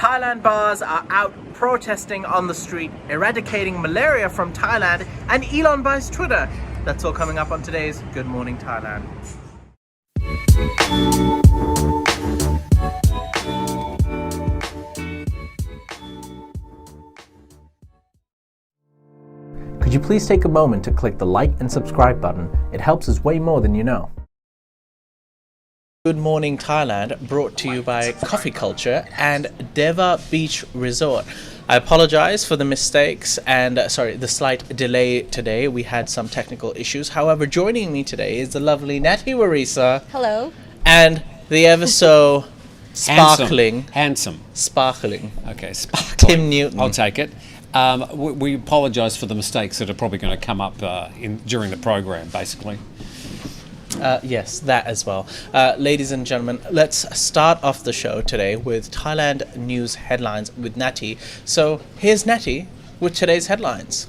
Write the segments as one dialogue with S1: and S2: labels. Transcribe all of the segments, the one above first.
S1: Thailand bars are out protesting on the street, eradicating malaria from Thailand, and Elon buys Twitter. That's all coming up on today's Good Morning Thailand. Could you please take a moment to click the like and subscribe button? It helps us way more than you know. Good Morning Thailand, brought to you by Coffee Culture and Deva Beach Resort. I apologize for the mistakes and the slight delay today. We had some technical issues. However, joining me today is the lovely Natty Warisa.
S2: Hello.
S1: And the ever so sparkling.
S3: Sparkling.
S1: Okay,
S3: sparkling.
S1: Tim Newton.
S3: I'll take it. We apologise for the mistakes that are probably going to come up during the program, basically.
S1: Yes, that as well. Ladies and gentlemen, let's start off the show today with Thailand news headlines with Natty. So here's Natty with today's headlines.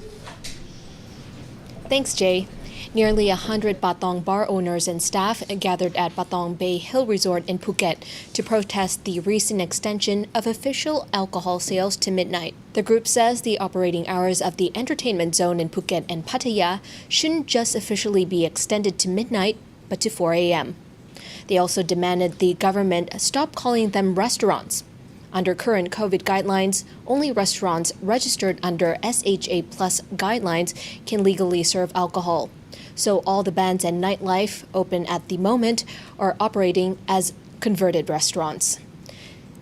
S2: Thanks, Jay. Nearly 100 Patong bar owners and staff gathered at Patong Bay Hill Resort in Phuket to protest the recent extension of official alcohol sales to midnight. The group says the operating hours of the entertainment zone in Phuket and Pattaya shouldn't just officially be extended to midnight, but to 4 a.m. They also demanded the government stop calling them restaurants. Under current COVID guidelines, only restaurants registered under SHA Plus guidelines can legally serve alcohol. So all the bands and nightlife open at the moment are operating as converted restaurants.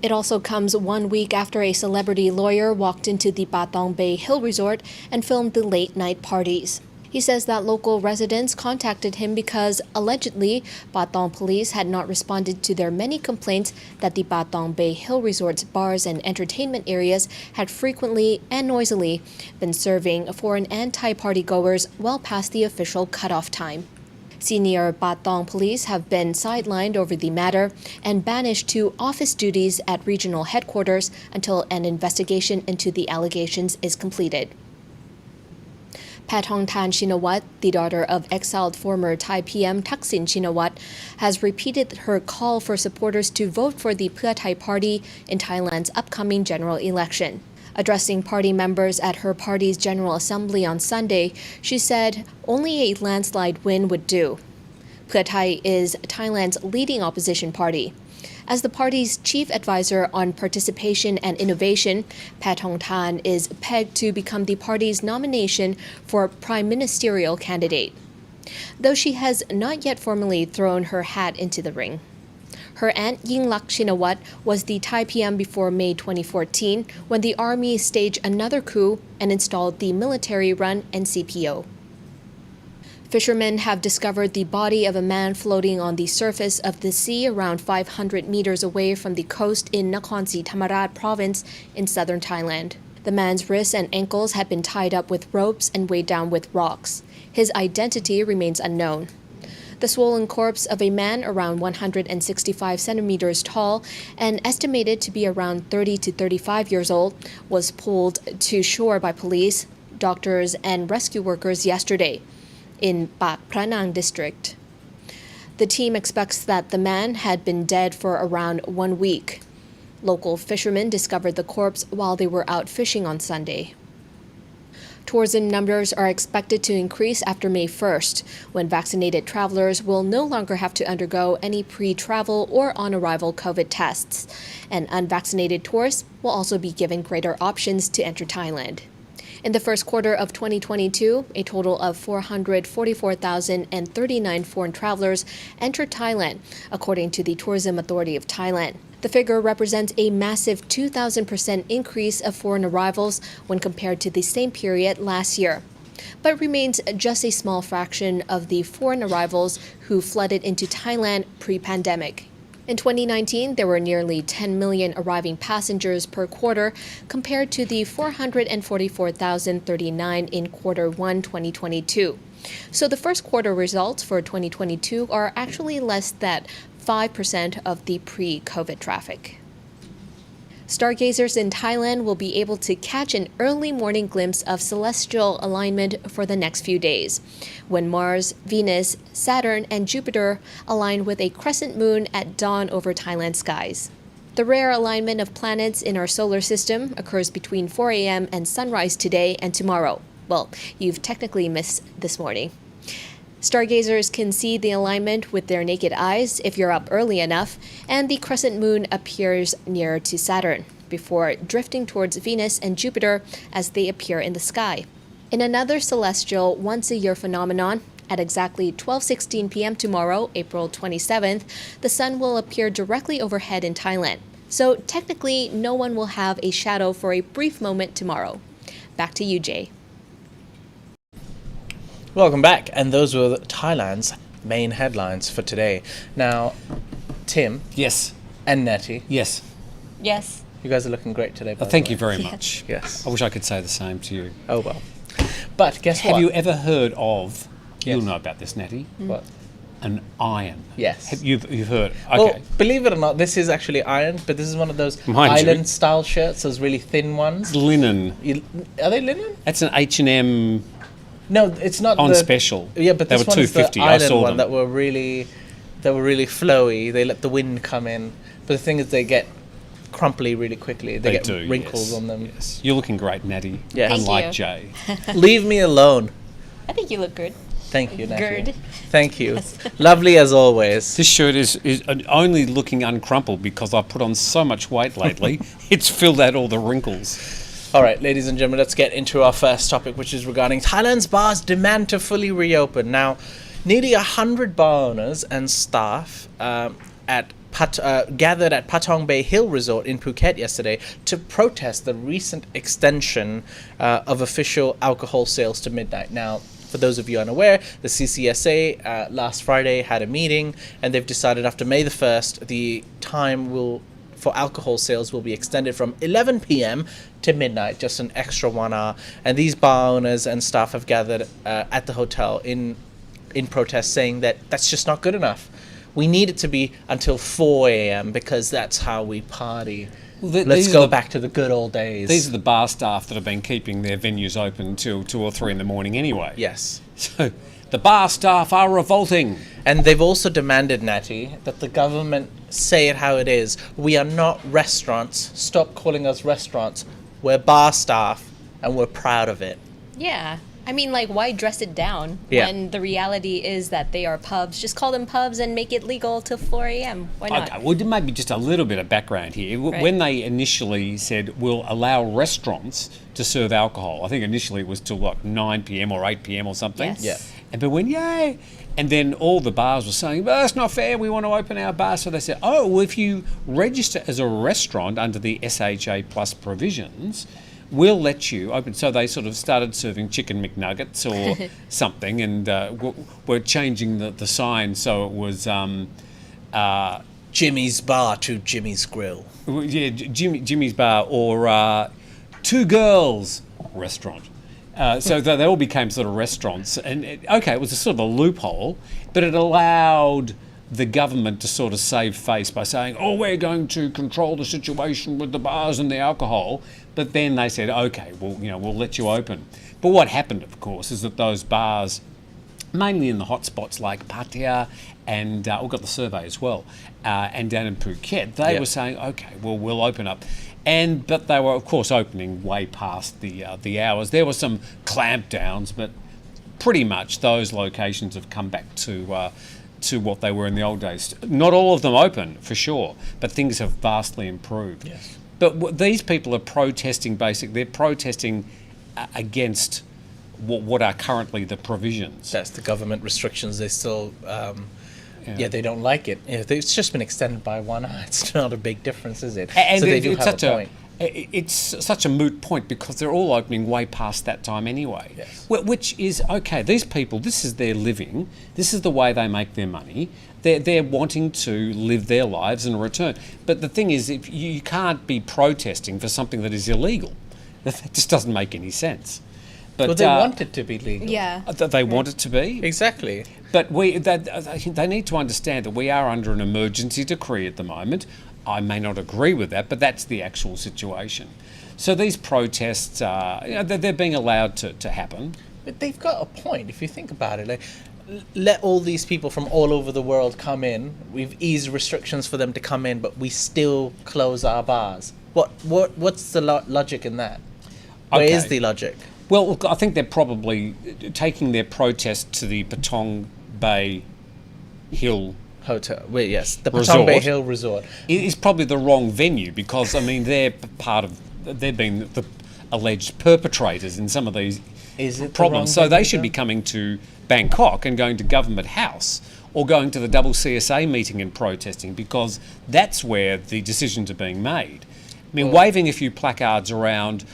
S2: It also comes 1 week after a celebrity lawyer walked into the Patong Bay Hill Resort and filmed the late-night parties. He says that local residents contacted him because, allegedly, Patong police had not responded to their many complaints that the Patong Bay Hill Resort's bars and entertainment areas had frequently and noisily been serving foreign and Thai partygoers well past the official cutoff time. Senior Patong police have been sidelined over the matter and banished to office duties at regional headquarters until an investigation into the allegations is completed. Patong Shinawat, the daughter of exiled former Thai PM Thaksin Shinawat, has repeated her call for supporters to vote for the Pheu Thai party in Thailand's upcoming general election. Addressing party members at her party's General Assembly on Sunday, she said only a landslide win would do. Pheu Thai is Thailand's leading opposition party. As the party's chief advisor on participation and innovation, Patong Tan is pegged to become the party's nomination for prime ministerial candidate, though she has not yet formally thrown her hat into the ring. Her aunt Yingluck Shinawat was the Thai PM before May 2014, when the army staged another coup and installed the military-run NCPO. Fishermen have discovered the body of a man floating on the surface of the sea around 500 meters away from the coast in Nakhon Si Thammarat province in southern Thailand. The man's wrists and ankles had been tied up with ropes and weighed down with rocks. His identity remains unknown. The swollen corpse of a man around 165 centimeters tall and estimated to be around 30 to 35 years old was pulled to shore by police, doctors, and rescue workers yesterday in Pak Pranang district. The team expects that the man had been dead for around 1 week. Local fishermen discovered the corpse while they were out fishing on Sunday. Tourism numbers are expected to increase after May 1st, when vaccinated travelers will no longer have to undergo any pre-travel or on-arrival COVID tests, and unvaccinated tourists will also be given greater options to enter Thailand. In the first quarter of 2022, a total of 444,039 foreign travelers entered Thailand, according to the Tourism Authority of Thailand. The figure represents a massive 2,000% increase of foreign arrivals when compared to the same period last year, but remains just a small fraction of the foreign arrivals who flooded into Thailand pre-pandemic. In 2019, there were nearly 10 million arriving passengers per quarter compared to the 444,039 in quarter 1 2022. So the first quarter results for 2022 are actually less than 5% of the pre-COVID traffic. Stargazers in Thailand will be able to catch an early morning glimpse of celestial alignment for the next few days, when Mars, Venus, Saturn, and Jupiter align with a crescent moon at dawn over Thailand skies. The rare alignment of planets in our solar system occurs between 4 a.m. and sunrise today and tomorrow. Well, you've technically missed this morning. Stargazers can see the alignment with their naked eyes if you're up early enough, and the crescent moon appears nearer to Saturn, before drifting towards Venus and Jupiter as they appear in the sky. In another celestial once-a-year phenomenon, at exactly 12:16 p.m. tomorrow, April 27th, the sun will appear directly overhead in Thailand. So technically, no one will have a shadow for a brief moment tomorrow. Back to you, Jay.
S1: Welcome back, and those were Thailand's main headlines for today. Now, Tim
S3: Yes.
S1: and Nettie,
S3: Yes.
S2: Yes.
S1: you guys are looking great today. By the
S3: Thank
S1: way.
S3: you very much.
S1: Yes.
S3: I wish I could say the same to you.
S1: Oh well. But guess what?
S3: Have you ever heard of, you'll
S1: Yes.
S3: know about this, Natty,
S1: What?
S3: an iron?
S1: Yes.
S3: You've heard. Okay.
S1: Well, believe it or not, this is actually iron, but this is one of those
S3: Mind you.
S1: island-style shirts, those really thin ones.
S3: Linen.
S1: Are they linen?
S3: That's an H&M
S1: No, it's not
S3: on
S1: the,
S3: special.
S1: Yeah, but
S3: they
S1: this
S3: were
S1: one is the
S3: $2.50. I
S1: island
S3: saw
S1: one
S3: them.
S1: that were really flowy. They let the wind come in, but the thing is, they get crumply really quickly. They get
S3: do,
S1: wrinkles
S3: yes,
S1: on them.
S3: Yes. You're looking great, Natty.
S1: Yes. Thank
S3: Unlike
S2: you.
S3: Jay.
S1: Leave me alone.
S2: I think you look good.
S1: Thank you, Natty.
S2: Good.
S1: Thank you. Lovely as always.
S3: This shirt is only looking uncrumpled because I've put on so much weight lately. It's filled out all the wrinkles.
S1: All right, ladies and gentlemen, let's get into our first topic, which is regarding Thailand's bars demand to fully reopen. Now, nearly 100 bar owners and staff gathered at Patong Bay Hill Resort in Phuket yesterday to protest the recent extension of official alcohol sales to midnight. Now, for those of you unaware, the CCSA last Friday had a meeting, and they've decided after May the 1st, the time for alcohol sales will be extended from 11 p.m. to midnight, just an extra 1 hour. And these bar owners and staff have gathered at the hotel in protest, saying that that's just not good enough. We need it to be until 4 a.m. because that's how we party.
S3: Well,
S1: Let's go back to the good old days.
S3: These are the bar staff that have been keeping their venues open till 2 or 3 in the morning anyway.
S1: Yes.
S3: So the bar staff are revolting.
S1: And they've also demanded, Natty, that the government say it how it is. We are not restaurants. Stop calling us restaurants. We're bar staff, and we're proud of it.
S2: Yeah. I mean, like, why dress it down
S1: Yeah.
S2: when the reality is that they are pubs? Just call them pubs and make it legal till 4 a.m. Why not?
S3: Okay, well, maybe just a little bit of background here.
S2: Right.
S3: When they initially said we'll allow restaurants to serve alcohol, I think initially it was till like 9 p.m. or 8 p.m. or something.
S2: Yes.
S1: Yeah.
S3: And people went, yay. And then all the bars were saying, well, that's not fair. We want to open our bar. So they said, oh, well, if you register as a restaurant under the SHA Plus provisions, we'll let you open. So they sort of started serving chicken McNuggets or something, and we're changing the sign so it was
S1: Jimmy's Bar to Jimmy's Grill.
S3: Jimmy's Bar or Two Girls Restaurant. So they all became sort of restaurants, and it was a sort of a loophole, but it allowed the government to sort of save face by saying, oh, we're going to control the situation with the bars and the alcohol. But then they said, okay, well, we'll let you open. But what happened, of course, is that those bars, mainly in the hotspots like Pattaya, and we've got the survey as well, and down in Phuket, they were saying, okay, well, we'll open up. But they were, of course, opening way past the hours. There were some clampdowns, but pretty much those locations have come back to what they were in the old days. Not all of them open, for sure, but things have vastly improved.
S1: Yes.
S3: But these people are protesting, they're protesting against what are currently the provisions.
S1: That's the government restrictions. They still, they don't like it. It's just been extended by 1 hour. It's not a big difference, is it?
S3: And
S1: so they do
S3: it's
S1: have a point.
S3: It's such a moot point because they're all opening way past that time anyway.
S1: Yes.
S3: Which is, okay, these people, this is their living, this is the way they make their money, they're wanting to live their lives and return. But the thing is, if you can't be protesting for something that is illegal. That just doesn't make any sense. But
S1: Well, they want it to be legal.
S2: Yeah.
S3: They want it to be.
S1: Exactly.
S3: But they need to understand that we are under an emergency decree at the moment. I may not agree with that, but that's the actual situation. So these protests, they're being allowed to happen.
S1: But they've got a point if you think about it. Like, let all these people from all over the world come in. We've eased restrictions for them to come in, but we still close our bars. What's the logic in that? Where is
S3: Okay.
S1: the logic?
S3: Well, look, I think they're probably taking their protest to the Patong Bay Hill
S1: Hotel. Wait, yes, the
S3: Resort.
S1: Patong Bay Hill Resort.
S3: is probably the wrong venue because, I mean, they've been the alleged perpetrators in some of these
S1: Is it the
S3: problems.
S1: wrong
S3: So they
S1: venue,
S3: should be
S1: though?
S3: coming to Bangkok and going to Government House or going to the double CSA meeting and protesting because that's where the decisions are being made. I mean, waving a few placards around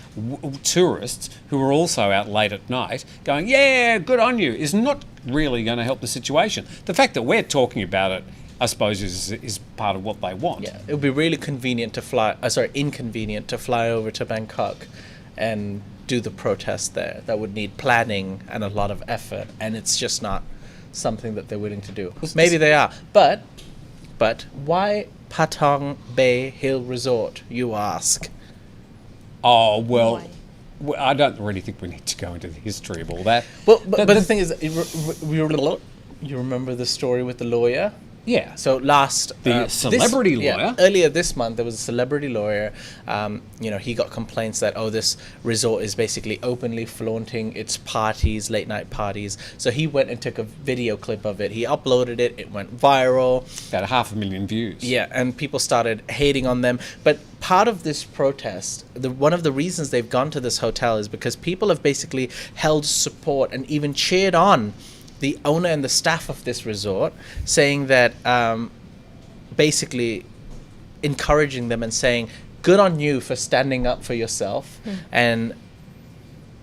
S3: tourists who are also out late at night going, yeah, good on you, is not really going to help the situation. The fact that we're talking about it, I suppose, is part of what they want.
S1: Yeah, it would be really convenient to inconvenient to fly over to Bangkok and do the protest there. That would need planning and a lot of effort, and it's just not something that they're willing to do. Maybe they are, but why Patong Bay Hill Resort, you ask?
S3: Oh, well,
S2: Why?
S3: I don't really think we need to go into the history of all that.
S1: Well, but the thing is, you remember the story with the lawyer?
S3: Yeah.
S1: So last
S3: Celebrity lawyer?
S1: earlier this month there was a celebrity lawyer. He got complaints that this resort is basically openly flaunting its parties, late night parties. So he went and took a video clip of it. He uploaded it. It went viral.
S3: About 500,000 views.
S1: Yeah, and people started hating on them. But part of this protest, one of the reasons they've gone to this hotel is because people have basically held support and even cheered on the owner and the staff of this resort, saying that basically encouraging them and saying, good on you for standing up for yourself and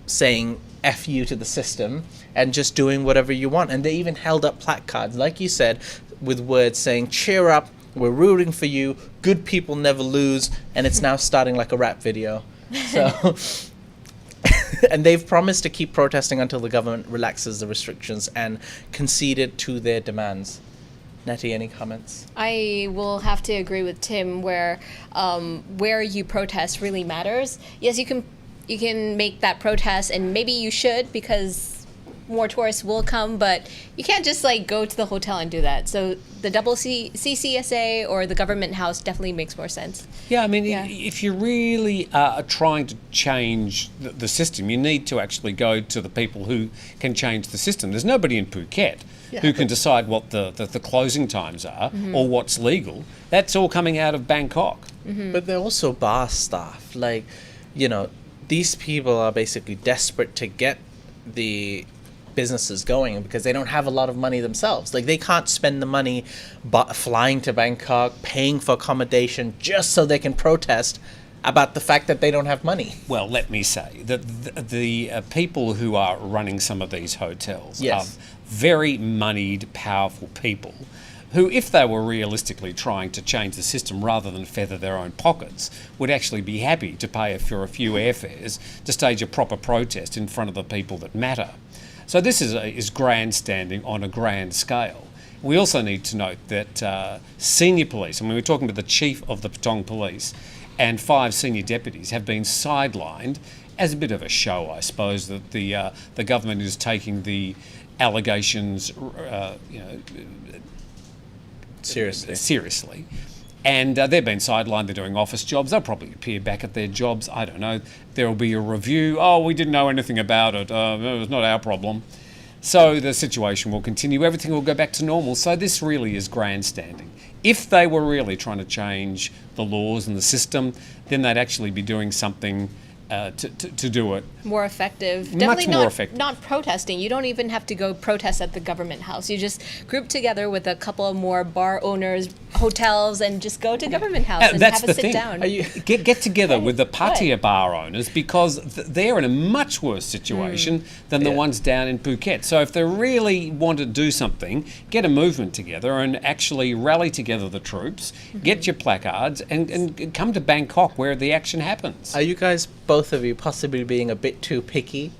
S1: saying F you to the system and just doing whatever you want. And they even held up placards, like you said, with words saying, cheer up, we're rooting for you, good people never lose, and it's now starting like a rap video. So... And they've promised to keep protesting until the government relaxes the restrictions and conceded to their demands. Nettie, any comments?
S2: I will have to agree with Tim where you protest really matters. Yes, you can make that protest, and maybe you should because more tourists will come, but you can't just go to the hotel and do that. So the CCSA or the government house definitely makes more sense.
S3: Yeah, I mean,
S2: Yeah.
S3: if you really are trying to change the system, you need to actually go to the people who can change the system. There's nobody in Phuket who can decide what the closing times are or what's legal. That's all coming out of Bangkok.
S1: But they're also bar staff. These people are basically desperate to get the businesses going because they don't have a lot of money themselves. They can't spend the money flying to Bangkok, paying for accommodation just so they can protest about the fact that they don't have money.
S3: Well, let me say that the people who are running some of these hotels
S1: Yes.
S3: are very moneyed, powerful people who, if they were realistically trying to change the system rather than feather their own pockets, would actually be happy to pay for a few airfares to stage a proper protest in front of the people that matter. So this is grandstanding on a grand scale. We also need to note that senior police, we're talking to the chief of the Patong Police, and 5 senior deputies have been sidelined as a bit of a show, I suppose, that the government is taking the allegations, seriously. And they've been sidelined. They're doing office jobs. They'll probably appear back at their jobs. I don't know. There will be a review. Oh, we didn't know anything about it. It was not our problem. So the situation will continue. Everything will go back to normal. So this really is grandstanding. If they were really trying to change the laws and the system, then they'd actually be doing something to do it.
S2: More effective.
S3: Much
S2: Definitely
S3: more
S2: not,
S3: effective.
S2: not protesting. You don't even have to go protest at the government house. You just group together with a couple more bar owners, hotels, and just go to government house and
S3: That's
S2: have
S3: the
S2: a sit
S3: thing.
S2: down.
S3: Get together with the Pattaya
S2: Good.
S3: bar owners because they're in a much worse situation than the ones down in Phuket. So if they really want to do something, get a movement together and actually rally together the troops, get your placards, and come to Bangkok where the action happens.
S1: Are you guys, both of you, possibly being a bit too picky?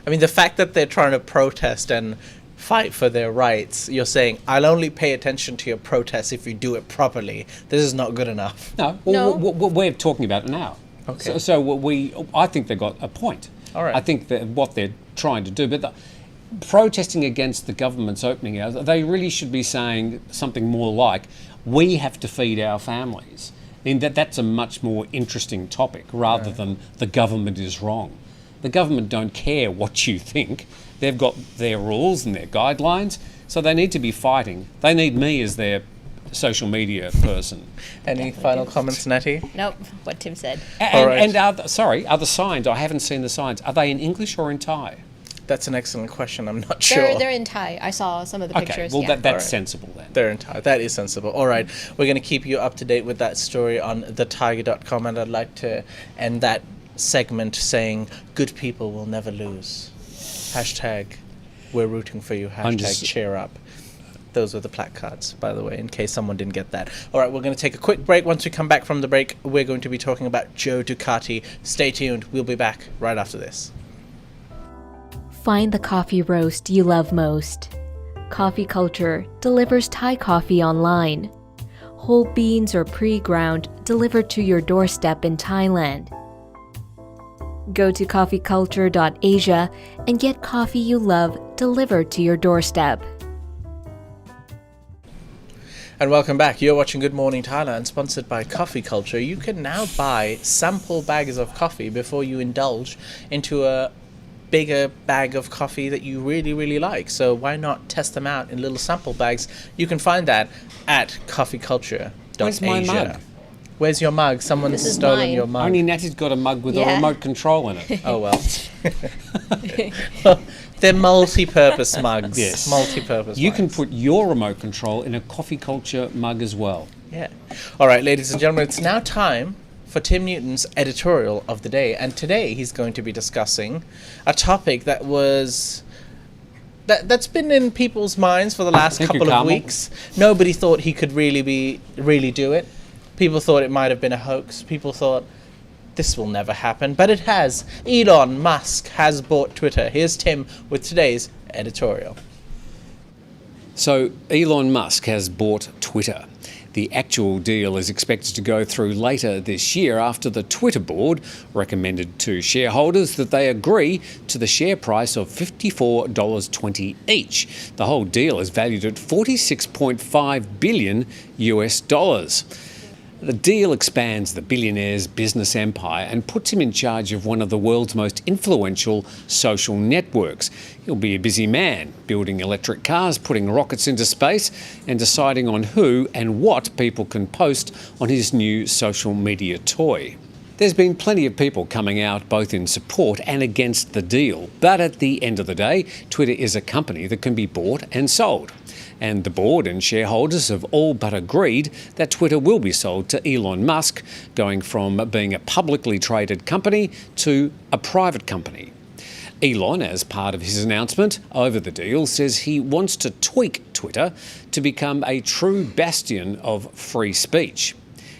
S1: I mean, the fact that they're trying to protest and fight for their rights, you're saying, I'll only pay attention to your protest if you do it properly. This is not good enough.
S3: No,
S2: No.
S3: we're talking about it now.
S1: Okay.
S3: So I think they've got a point.
S1: All right.
S3: I think that what they're trying to do, but protesting against the government's opening hours, they really should be saying something more like, we have to feed our families. And that's a much more interesting topic rather than the government is wrong. The government don't care what you think. They've got their rules and their guidelines, so they need to be fighting. They need me as their social media person.
S1: Any final comments, Natty?
S2: Nope, what Tim said.
S3: And are the signs, I haven't seen the signs, are they in English or in Thai?
S1: That's an excellent question. I'm not sure.
S2: They're in Thai. I saw some of the
S3: Okay,
S2: pictures.
S3: well,
S2: yeah.
S3: that's sensible then.
S1: They're in Thai. That is sensible. All right. We're going to keep you up to date with that story on thetiger.com, and I'd like to end that segment saying, good people will never lose. Hashtag, we're rooting for you. Hashtag, cheer up. Those were the placards, by the way, in case someone didn't get that. All right, we're going to take a quick break. Once we come back from the break, we're going to be talking about Joe Ducati. Stay tuned. We'll be back right after this.
S2: Find the coffee roast you love most. Coffee Culture delivers Thai coffee online. Whole beans or pre-ground delivered to your doorstep in Thailand. Go to coffeeculture.asia and get coffee you love delivered to your doorstep.
S1: And welcome back. You're watching Good Morning Thailand, sponsored by Coffee Culture. You can now buy sample bags of coffee before you indulge into a bigger bag of coffee that you really, really like. So why not test them out in little sample bags? You can find that at coffeeculture.asia.
S3: Where's my mug?
S1: Where's your mug? Someone's
S2: This is
S1: stolen
S2: mine.
S1: your mug.
S3: Only Natty's got a mug with a
S2: Yeah.
S3: remote control in it.
S1: Oh, well. They're multi-purpose mugs.
S3: Yes.
S1: Multi-purpose
S3: You
S1: mugs.
S3: can put your remote control in a Coffee Culture mug as well.
S1: Yeah. All right, ladies and gentlemen, it's now time for Tim Newton's editorial of the day. And today he's going to be discussing a topic that's been in people's minds for the last
S3: Thank you,
S1: couple of
S3: Carmel.
S1: weeks. Nobody thought he could really do it. People thought it might have been a hoax. People thought this will never happen, but it has. Elon Musk has bought Twitter. Here's Tim with today's editorial.
S3: So Elon Musk has bought Twitter. The actual deal is expected to go through later this year after the Twitter board recommended to shareholders that they agree to the share price of $54.20 each. The whole deal is valued at $46.5 billion US dollars. The deal expands the billionaire's business empire and puts him in charge of one of the world's most influential social networks. He'll be a busy man, building electric cars, putting rockets into space, and deciding on who and what people can post on his new social media toy. There's been plenty of people coming out both in support and against the deal, but at the end of the day, Twitter is a company that can be bought and sold. And the board and shareholders have all but agreed that Twitter will be sold to Elon Musk, going from being a publicly traded company to a private company. Elon, as part of his announcement over the deal, says he wants to tweak Twitter to become a true bastion of free speech.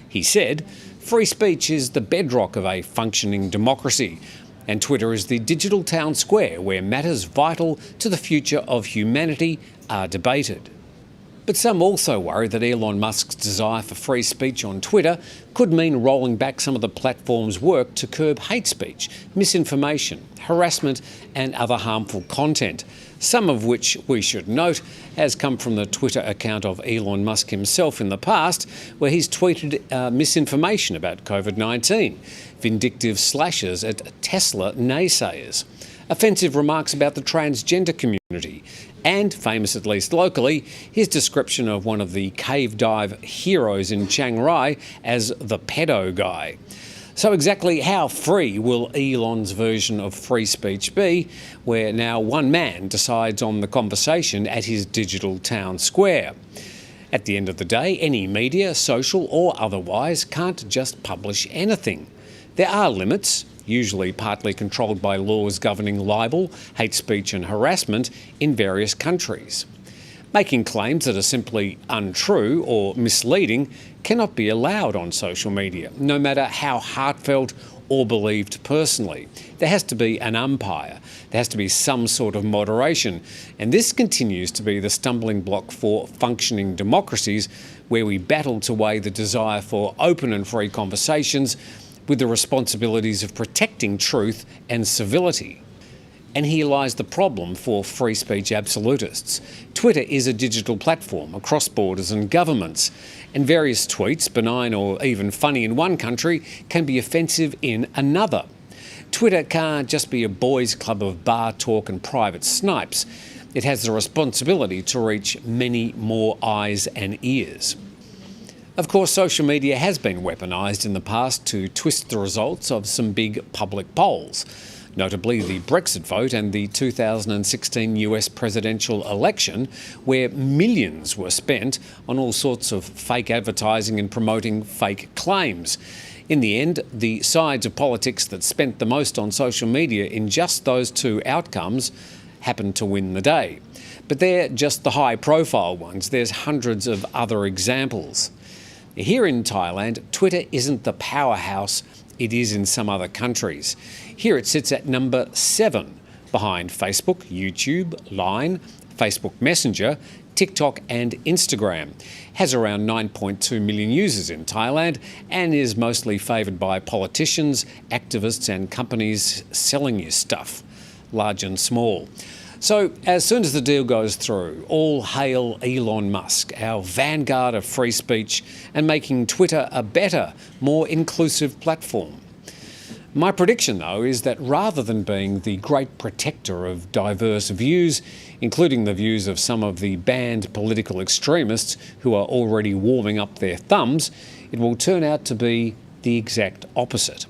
S3: He said, "Free speech is the bedrock of a functioning democracy, and Twitter is the digital town square where matters vital to the future of humanity are debated." But some also worry that Elon Musk's desire for free speech on Twitter could mean rolling back some of the platform's work to curb hate speech, misinformation, harassment and other harmful content, some of which, we should note, has come from the Twitter account of Elon Musk himself in the past, where he's tweeted misinformation about COVID-19, vindictive slashes at Tesla naysayers, offensive remarks about the transgender community, and, famous at least locally, his description of one of the cave dive heroes in Chiang Rai as the pedo guy. So exactly how free will Elon's version of free speech be, where now one man decides on the conversation at his digital town square? At the end of the day, any media, social or otherwise, can't just publish anything. There are limits, usually partly controlled by laws governing libel, hate speech and harassment in various countries. Making claims that are simply untrue or misleading cannot be allowed on social media, no matter how heartfelt or believed personally. There has to be an umpire. There has to be some sort of moderation. And this continues to be the stumbling block for functioning democracies, where we battle to weigh the desire for open and free conversations with the responsibilities of protecting truth and civility. And here lies the problem for free speech absolutists. Twitter is a digital platform across borders and governments, and various tweets, benign or even funny in one country, can be offensive in another. Twitter can't just be a boys' club of bar talk and private snipes. It has the responsibility to reach many more eyes and ears. Of course, social media has been weaponised in the past to twist the results of some big public polls, notably the Brexit vote and the 2016 US presidential election, where millions were spent on all sorts of fake advertising and promoting fake claims. In the end, the sides of politics that spent the most on social media in just those two outcomes happened to win the day. But they're just the high-profile ones. There's hundreds of other examples. Here in Thailand, Twitter isn't the powerhouse it is in some other countries. Here it sits at number 7, behind Facebook, YouTube, Line, Facebook Messenger, TikTok and Instagram. Has around 9.2 million users in Thailand and is mostly favoured by politicians, activists and companies selling you stuff, large and small. So as soon as the deal goes through, all hail Elon Musk, our vanguard of free speech and making Twitter a better, more inclusive platform. My prediction, though, is that rather than being the great protector of diverse views, including the views of some of the banned political extremists who are already warming up their thumbs, it will turn out to be the exact opposite.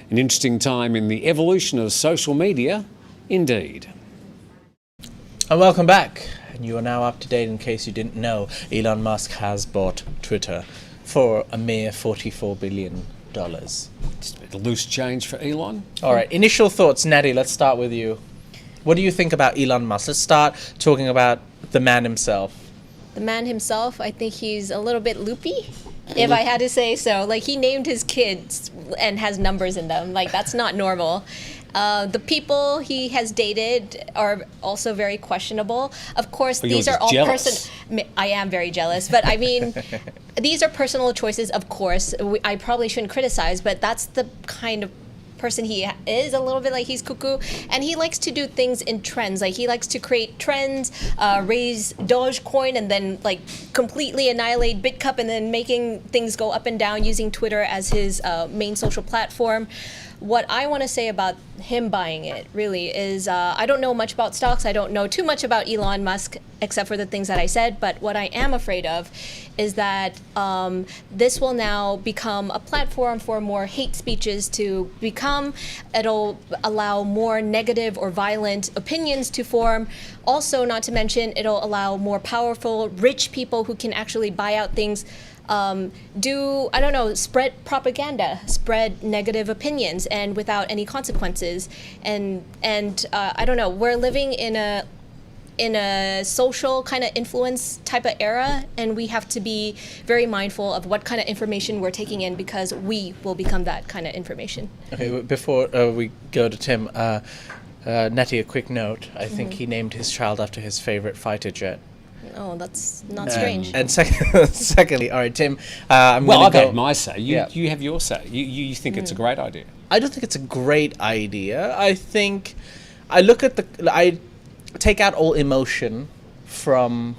S3: An interesting time in the evolution of social media, indeed.
S1: And welcome back. And you are now up to date. In case you didn't know, Elon Musk has bought Twitter for a mere $44 billion.
S3: Just a bit of loose change for Elon.
S1: All right, initial thoughts. Natty, let's start with you. What do you think about Elon Musk? Let's start talking about the man himself.
S2: The man himself, I think he's a little bit loopy, if I had to say so. Like, he named his kids and has numbers in them. Like, that's not normal. The people he has dated are also very questionable. Of course, these are all I am very jealous, but I mean, these are personal choices, of course. I probably shouldn't criticize, but that's the kind of person he is, a little bit like he's cuckoo, and he likes to do things in trends. Like, he likes to create trends, raise Dogecoin, and then like completely annihilate BitCup, and then making things go up and down using Twitter as his main social platform. What I want to say about him buying it really is I don't know much about stocks. I don't know too much about Elon Musk except for the things that I said. But what I am afraid of is that this will now become a platform for more hate speeches to become. It'll allow more negative or violent opinions to form. Also, not to mention, it'll allow more powerful, rich people who can actually buy out things, spread propaganda, spread negative opinions, and without any consequences. And I don't know, we're living in a social kind of influence type of era, and we have to be very mindful of what kind of information we're taking in, because we will become that kind of information.
S1: Okay, before we go to Tim, Nettie, a quick note. I think he named his child after his favorite fighter jet.
S2: Oh, that's not strange.
S1: And secondly, all right, Tim, I've
S3: had my say. You have your say. You think it's a great idea.
S1: I don't think it's a great idea. I think I take out all emotion from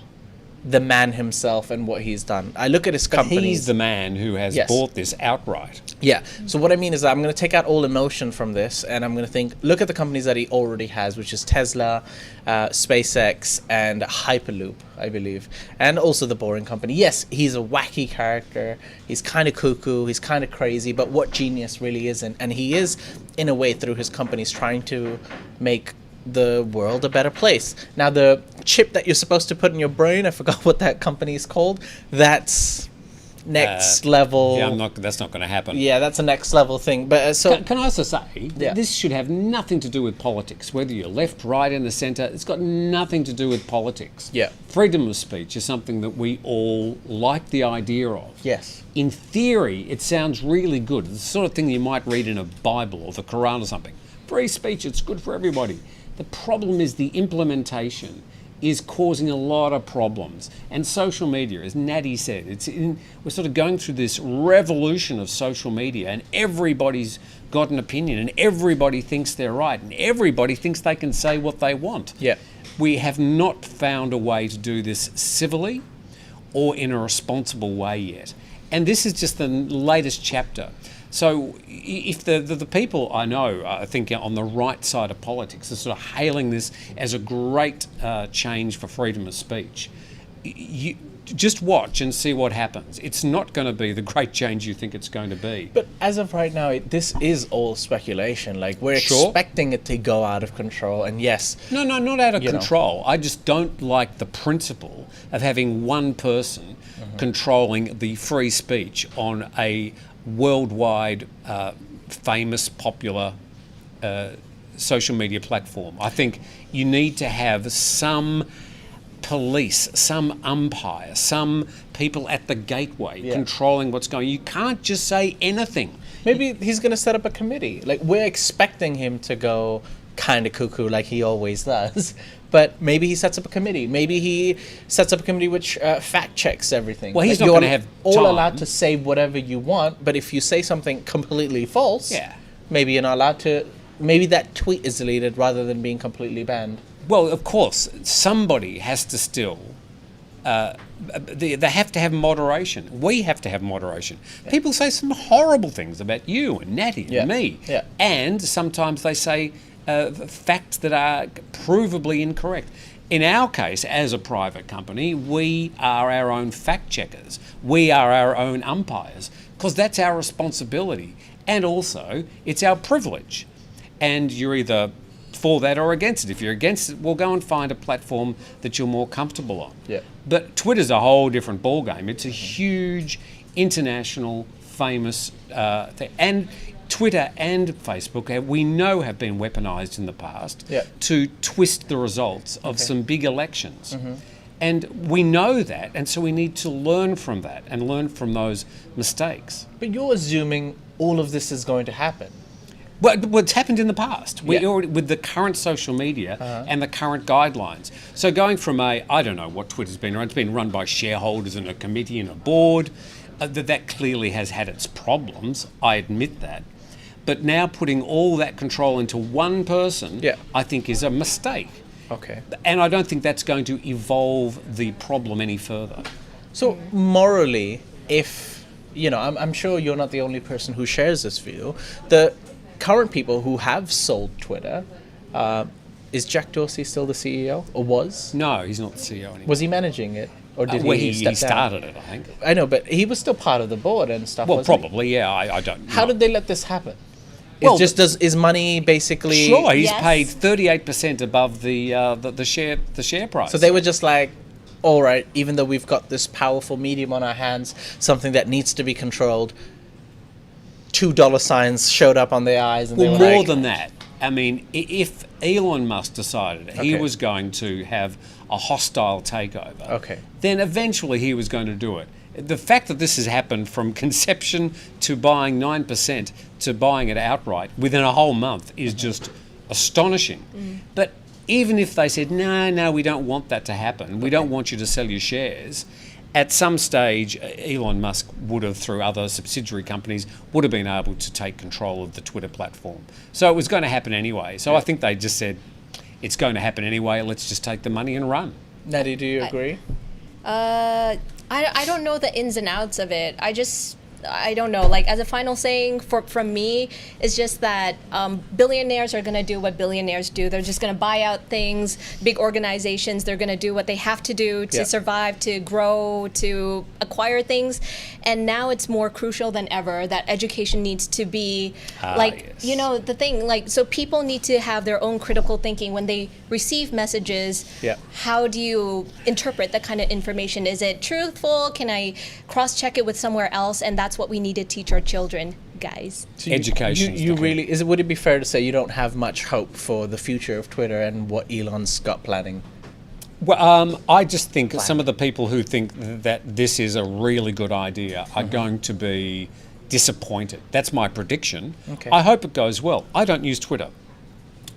S1: the man himself and what he's done. I look at his company.
S3: He's the man who has bought this outright.
S1: Yeah. So what I mean is that I'm going to take out all emotion from this, and I'm going to think, look at the companies that he already has, which is Tesla, SpaceX, and Hyperloop, I believe, and also the Boring Company. Yes, he's a wacky character. He's kind of cuckoo. He's kind of crazy. But what genius really isn't, and he is, in a way, through his companies, trying to make the world a better place. Now, the chip that you're supposed to put in your brain, I forgot what that company is called. That's next level.
S3: Yeah, that's not going to happen.
S1: Yeah, that's a next level thing. But
S3: can I also say, this should have nothing to do with politics. Whether you're left, right, in the centre, it's got nothing to do with politics.
S1: Yeah.
S3: Freedom of speech is something that we all like the idea of.
S1: Yes.
S3: In theory, it sounds really good. It's the sort of thing you might read in a Bible or the Quran or something. Free speech, it's good for everybody. The problem is the implementation. is causing a lot of problems. And social media, as Natty said, we're sort of going through this revolution of social media, and everybody's got an opinion, and everybody thinks they're right, and everybody thinks they can say what they want.
S1: Yeah.
S3: We have not found a way to do this civilly or in a responsible way yet. And this is just the latest chapter. So if the people I know, I think on the right side of politics, are sort of hailing this as a great change for freedom of speech, you just watch and see what happens. It's not going to be the great change you think it's going to be.
S1: But as of right now, this is all speculation. Like, we're
S3: Sure.
S1: expecting it to go out of control. And yes,
S3: No, not out of
S1: You know.
S3: control. I just don't like the principle of having one person controlling the free speech on a worldwide, famous, popular social media platform. I think you need to have some police, some umpire, some people at the gateway controlling what's going on. You can't just say anything.
S1: maybe he's going to set up a committee. Like, we're expecting him to go kind of cuckoo like he always does. But maybe he sets up a committee. Maybe he sets up a committee which fact checks everything.
S3: Well, he's
S1: Like,
S3: not
S1: you're
S3: gonna have
S1: all
S3: time.
S1: allowed to say whatever you want, but if you say something completely false,
S3: Yeah.
S1: maybe you're not allowed to. Maybe that tweet is deleted rather than being completely banned.
S3: Well, of course, somebody has to still. They have to have moderation. We have to have moderation. People say some horrible things about you and Natty and me.
S1: Yeah.
S3: And sometimes they say facts that are provably incorrect. In our case, as a private company, we are our own fact checkers. We are our own umpires, because that's our responsibility. And also, it's our privilege. And you're either for that or against it. If you're against it, we'll go and find a platform that you're more comfortable on.
S1: Yeah.
S3: But Twitter's a whole different ballgame. It's a huge, international, famous thing. And Twitter and Facebook, we know, have been weaponised in the past to twist the results of some big elections. And we know that, and so we need to learn from that and learn from those mistakes.
S1: But you're assuming all of this is going to happen.
S3: Well, what's happened in the past, we
S1: Yeah.
S3: already, with the current social media and the current guidelines. So going from I don't know what Twitter's been run, it's been run by shareholders and a committee and a board, that clearly has had its problems, I admit that. But now putting all that control into one person, I think is a mistake.
S1: Okay.
S3: And I don't think that's going to evolve the problem any further.
S1: So morally, if, I'm sure you're not the only person who shares this view, the current people who have sold Twitter, is Jack Dorsey still the CEO, or was?
S3: No, he's not the CEO anymore.
S1: Was he managing it, or did
S3: Well,
S1: he step
S3: he
S1: down?
S3: started it, I think.
S1: I know, but he was still part of the board and stuff.
S3: Well,
S1: wasn't he?
S3: probably, yeah. I don't know.
S1: How did they let this happen?
S3: Well,
S1: Is money basically?
S3: Sure, he's
S2: Yes.
S3: paid 38% above the share price.
S1: So they were just like, all right, even though we've got this powerful medium on our hands, something that needs to be controlled, $2 signs showed up on their eyes, and
S3: Well,
S1: they were
S3: more
S1: like,
S3: than that. I mean, if Elon Musk decided he
S1: Okay.
S3: was going to have a hostile takeover,
S1: Okay.
S3: then eventually he was going to do it. The fact that this has happened from conception to buying 9% to buying it outright within a whole month is just astonishing. But even if they said, no, we don't want that to happen, we don't want you to sell your shares, at some stage, Elon Musk would have, through other subsidiary companies, would have been able to take control of the Twitter platform. So it was going to happen anyway. So I think they just said, it's going to happen anyway, let's just take the money and run.
S1: Natty, do you agree?
S2: I don't know the ins and outs of it. I don't know. Like, as a final saying from me, it's just that billionaires are going to do what billionaires do. They're just going to buy out things. Big organizations, they're going to do what they have to do to survive, to grow, to acquire things. And now it's more crucial than ever that education needs to be
S3: yes.
S2: the thing. Like, so people need to have their own critical thinking when they receive messages.
S1: Yeah.
S2: How do you interpret that kind of information? Is it truthful? Can I cross-check it with somewhere else? And that's what we need to teach our children, guys.
S1: So you-
S3: Education is
S1: You
S3: the
S1: really would it be fair to say you don't have much hope for the future of Twitter and what Elon's got planning?
S3: Well, I just think some of the people who think that this is a really good idea are going to be disappointed. That's my prediction.
S1: Okay.
S3: I hope it goes well. I don't use Twitter.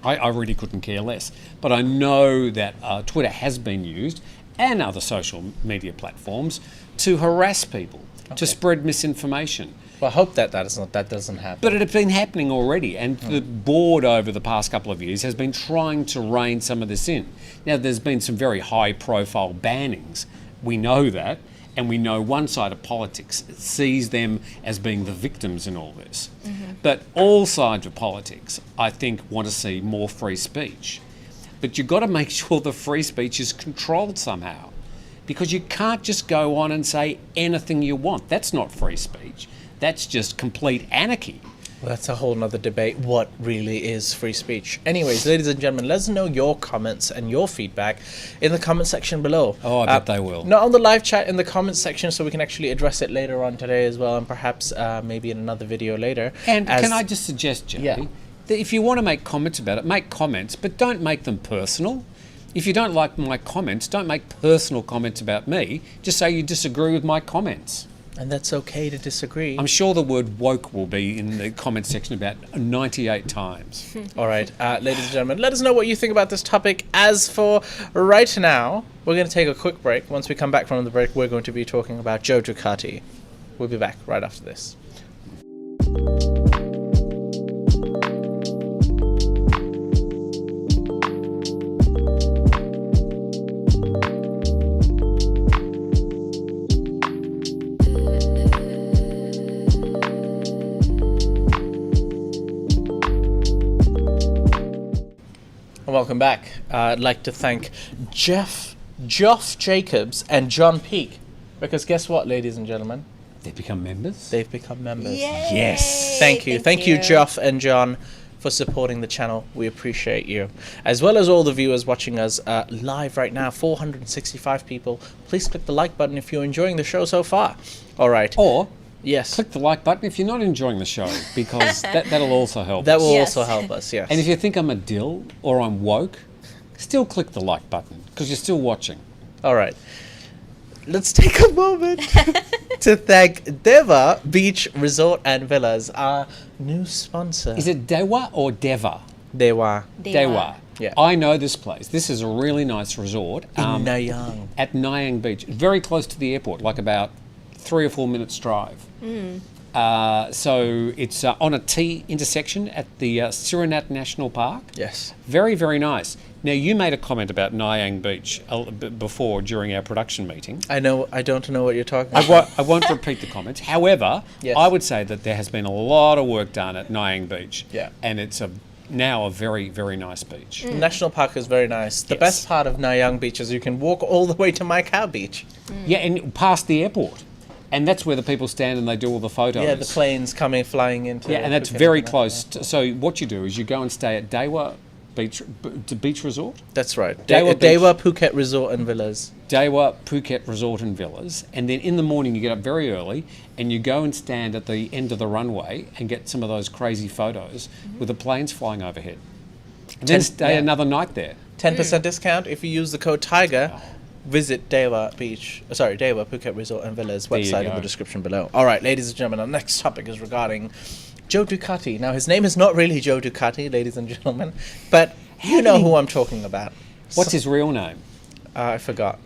S3: I really couldn't care less. But I know that Twitter has been used, and other social media platforms, to harass people, to spread misinformation.
S1: Well, I hope that doesn't happen.
S3: But it had been happening already, and the board over the past couple of years has been trying to rein some of this in. Now, there's been some very high-profile bannings. We know that, and we know one side of politics sees them as being the victims in all this. But all sides of politics, I think, want to see more free speech. But you've got to make sure the free speech is controlled somehow, because you can't just go on and say anything you want. That's not free speech. That's just complete anarchy.
S1: Well, that's a whole nother debate, what really is free speech. Anyways, ladies and gentlemen, let us know your comments and your feedback in the comment section below.
S3: Oh, I bet they will.
S1: Not on the live chat, in the comment section, so we can actually address it later on today as well, and perhaps maybe in another video later.
S3: And can I just suggest, Joey, that if you want to make comments about it, make comments, but don't make them personal. If you don't like my comments, don't make personal comments about me. Just say you disagree with my comments.
S1: And that's okay to disagree.
S3: I'm sure the word woke will be in the comment section about 98 times.
S1: All right, ladies and gentlemen, let us know what you think about this topic. As for right now, we're going to take a quick break. Once we come back from the break, we're going to be talking about Joe Ducati. We'll be back right after this. Welcome back. I'd like to thank Geoff Jacobs and John Peake, because guess what, ladies and gentlemen?
S3: They've become members?
S1: They've become members.
S2: Yay!
S1: Yes. Thank you. Thank you, Geoff and John, for supporting the channel. We appreciate you. As well as all the viewers watching us live right now, 465 people. Please click the like button if you're enjoying the show so far. All right.
S3: Or
S1: yes,
S3: click the like button if you're not enjoying the show, because that'll also help.
S1: that will
S2: Yes.
S1: also help us, yes.
S3: And if you think I'm a dill or I'm woke, still click the like button, because you're still watching.
S1: All right. Let's take a moment to thank Deva Beach Resort and Villas, our new sponsor.
S3: Is it Dewa or Deva?
S1: Dewa.
S3: Dewa.
S1: Yeah.
S3: I know this place. This is a really nice resort.
S1: In Nayang.
S3: At Nayang Beach, very close to the airport, like about 3 or 4 minutes drive. So it's on a T intersection at the Siranat National Park.
S1: Yes.
S3: Very, very nice. Now, you made a comment about Nayang Beach before during our production meeting.
S1: I don't know what you're talking about.
S3: I won't repeat the comments. However,
S1: Yes.
S3: I would say that there has been a lot of work done at Nayang Beach.
S1: Yeah.
S3: And it's now a very, very nice beach.
S1: The National Park is very nice. The
S3: Yes.
S1: best part of Nayang Beach is you can walk all the way to Macau Beach.
S3: Yeah, and past the airport. And that's where the people stand and they do all the photos.
S1: Yeah, the planes flying into.
S3: Yeah, and that's
S1: Phuket
S3: very
S1: and that,
S3: close. So what you do is you go and stay at Dewa Beach Resort.
S1: That's right.
S3: Dewa
S1: Dewa Phuket Resort and Villas.
S3: Dewa Phuket Resort and Villas. And then in the morning you get up very early and you go and stand at the end of the runway and get some of those crazy photos with the planes flying overhead. And then stay another night there.
S1: 10% discount if you use the code Thaiger. Visit Dewa Phuket Resort and Villas
S3: There you
S1: website in
S3: go.
S1: the description below. All right, ladies and gentlemen, our next topic is regarding Joe Ducati. Now, his name is not really Joe Ducati, ladies and gentlemen, but you know who I'm talking about.
S3: What's his real name?
S1: I forgot.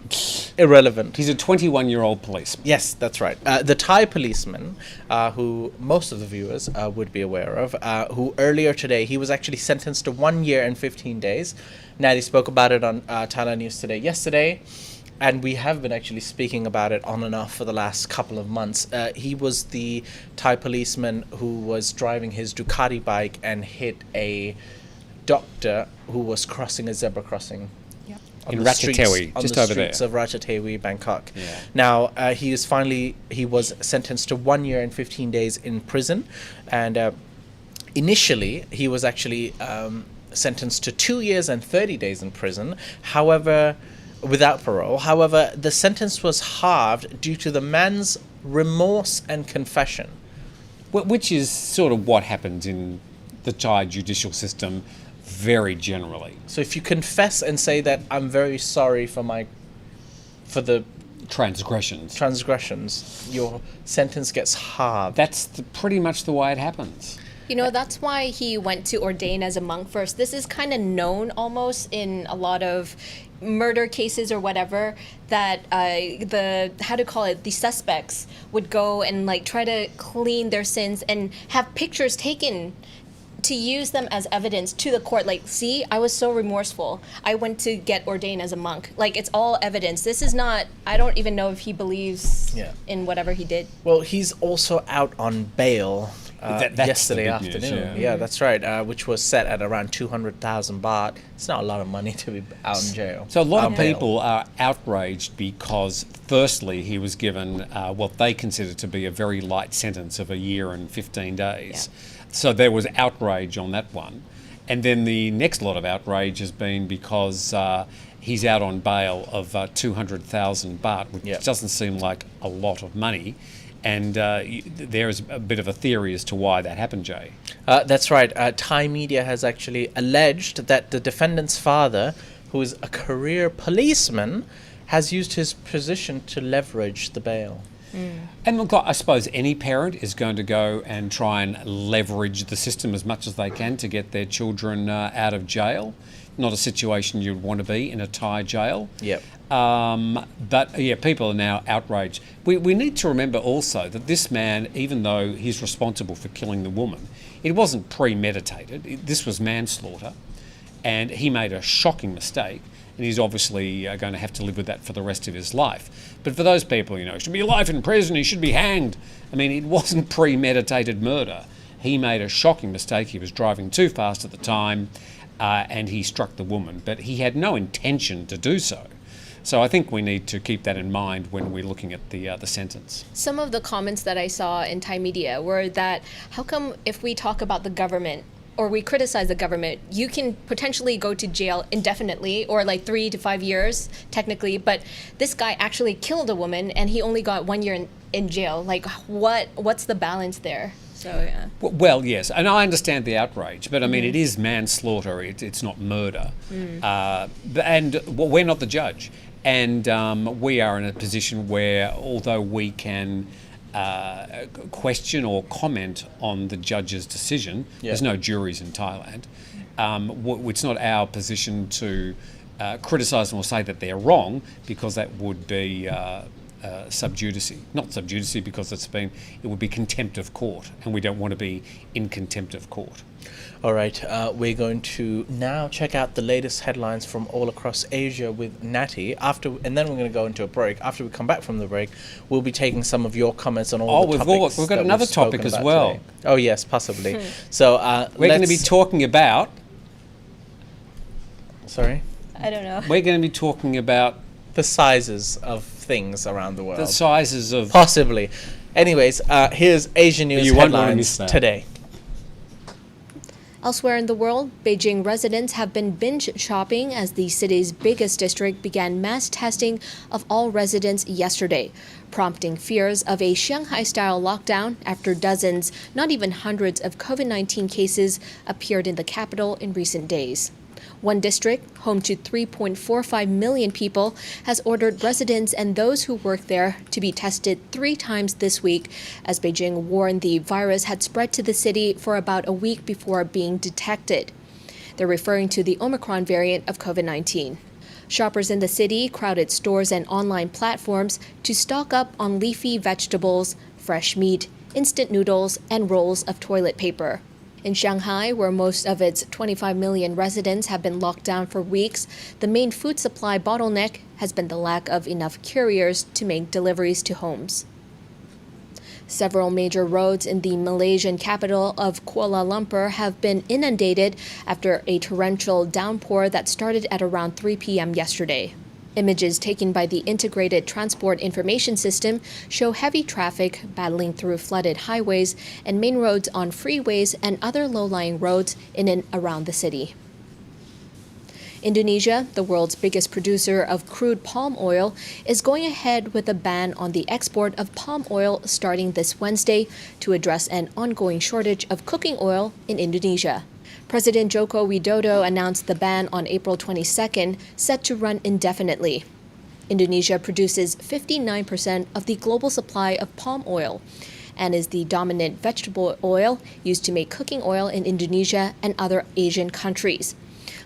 S1: Irrelevant.
S3: He's a 21-year-old policeman.
S1: Yes, that's right. The Thai policeman, who most of the viewers would be aware of, who earlier today, he was actually sentenced to 1 year and 15 days. Natty spoke about it on Thailand News Today yesterday, and we have been actually speaking about it on and off for the last couple of months. He was the Thai policeman who was driving his Ducati bike and hit a doctor who was crossing a zebra crossing.
S3: In Ratchathewi, just over there.
S1: On the streets of Ratchathewi, Bangkok.
S3: Yeah.
S1: Now, he was sentenced to 1 year and 15 days in prison. And initially, he was actually sentenced to 2 years and 30 days in prison. However, without parole. However, the sentence was halved due to the man's remorse and confession.
S3: Which is sort of what happens in the Thai judicial system very generally.
S1: So if you confess and say that I'm very sorry for the
S3: Transgressions.
S1: transgressions, your sentence gets halved.
S3: That's pretty much the way it happens.
S2: You know, that's why he went to ordain as a monk first. This is kind of known almost in a lot of murder cases or whatever, that the suspects would go and like try to clean their sins and have pictures taken to use them as evidence to the court. Like, see, I was so remorseful. I went to get ordained as a monk. Like, it's all evidence. This is not, I don't even know if he believes in whatever he did.
S1: Well, he's also out on bail
S3: That's
S1: yesterday
S3: the big news,
S1: afternoon.
S3: yeah.
S1: That's right, which was set at around 200,000 baht. It's not a lot of money to be out in jail.
S3: So a lot of
S1: bail.
S3: people are outraged because, firstly, he was given what they consider to be a very light sentence of a year and 15 days.
S2: Yeah.
S3: So there was outrage on that one. And then the next lot of outrage has been because he's out on bail of 200,000 baht, which doesn't seem like a lot of money. And there is a bit of a theory as to why that happened, Jay.
S1: That's right. Thai media has actually alleged that the defendant's father, who is a career policeman, has used his position to leverage the bail.
S3: And look, I suppose any parent is going to go and try and leverage the system as much as they can to get their children out of jail. Not a situation you'd want to be in a Thai jail.
S1: Yep.
S3: But yeah, people are now outraged. We need to remember also that this man, even though he's responsible for killing the woman, it wasn't premeditated. This was manslaughter, and he made a shocking mistake. And he's obviously going to have to live with that for the rest of his life. But for those people, he should be life in prison, he should be hanged. I mean, it wasn't premeditated murder. He made a shocking mistake. He was driving too fast at the time, and he struck the woman. But he had no intention to do so. So I think we need to keep that in mind when we're looking at the sentence.
S2: Some of the comments that I saw in Thai media were that, how come if we talk about the government or we criticize the government, you can potentially go to jail indefinitely or like 3 to 5 years technically, but this guy actually killed a woman and he only got 1 year in jail. Like, what's the balance there? So yeah.
S3: Well, yes, and I understand the outrage, but I mean, it is manslaughter. It's not murder, and we're not the judge, and we are in a position where, although we can question or comment on the judge's decision, there's no juries in Thailand. It's not our position to criticise them or say that they're wrong, because that would be sub judice. Not sub judice because it would be contempt of court, and we don't want to be in contempt of court.
S1: All right, we're going to now check out the latest headlines from all across Asia with Natty. And then we're going to go into a break. After we come back from the break, we'll be taking some of your comments on all the topics.
S3: We've got another topic as well.
S1: Today. Oh yes, possibly. So
S3: we're going to be talking about.
S1: Sorry.
S2: I don't know.
S3: We're going to be talking about
S1: the sizes of things around the world.
S3: The sizes of
S1: possibly. Anyways, here's Asian News headlines today.
S2: Elsewhere in the world, Beijing residents have been binge shopping as the city's biggest district began mass testing of all residents yesterday, prompting fears of a Shanghai-style lockdown after dozens, not even hundreds of COVID-19 cases appeared in the capital in recent days. One district, home to 3.45 million people, has ordered residents and those who work there to be tested 3 times this week, as Beijing warned the virus had spread to the city for about a week before being detected. They're referring to the Omicron variant of COVID-19. Shoppers in the city crowded stores and online platforms to stock up on leafy vegetables, fresh meat, instant noodles, and rolls of toilet paper. In Shanghai, where most of its 25 million residents have been locked down for weeks, the main food supply bottleneck has been the lack of enough couriers to make deliveries to homes. Several major roads in the Malaysian capital of Kuala Lumpur have been inundated after a torrential downpour that started at around 3 p.m. yesterday. Images taken by the Integrated Transport Information System show heavy traffic battling through flooded highways and main roads on freeways and other low-lying roads in and around the city. Indonesia, the world's biggest producer of crude palm oil, is going ahead with a ban on the export of palm oil starting this Wednesday to address an ongoing shortage of cooking oil in Indonesia. President Joko Widodo announced the ban on April 22nd, set to run indefinitely. Indonesia produces 59% of the global supply of palm oil, and is the dominant vegetable oil used to make cooking oil in Indonesia and other Asian countries.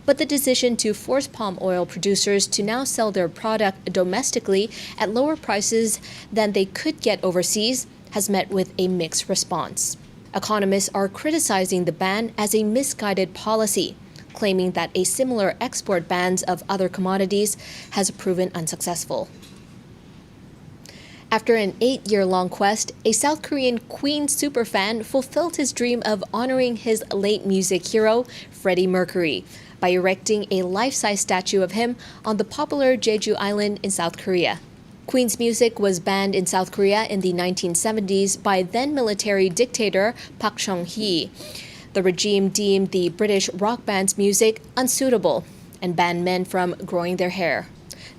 S2: But the decision to force palm oil producers to now sell their product domestically at lower prices than they could get overseas has met with a mixed response. Economists are criticizing the ban as a misguided policy, claiming that a similar export bans of other commodities has proven unsuccessful. After an 8-year-long quest, a South Korean Queen superfan fulfilled his dream of honoring his late music hero, Freddie Mercury, by erecting a life-size statue of him on the popular Jeju Island in South Korea. Queen's music was banned in South Korea in the 1970s by then-military dictator Park Chung-hee. The regime deemed the British rock band's music unsuitable and banned men from growing their hair.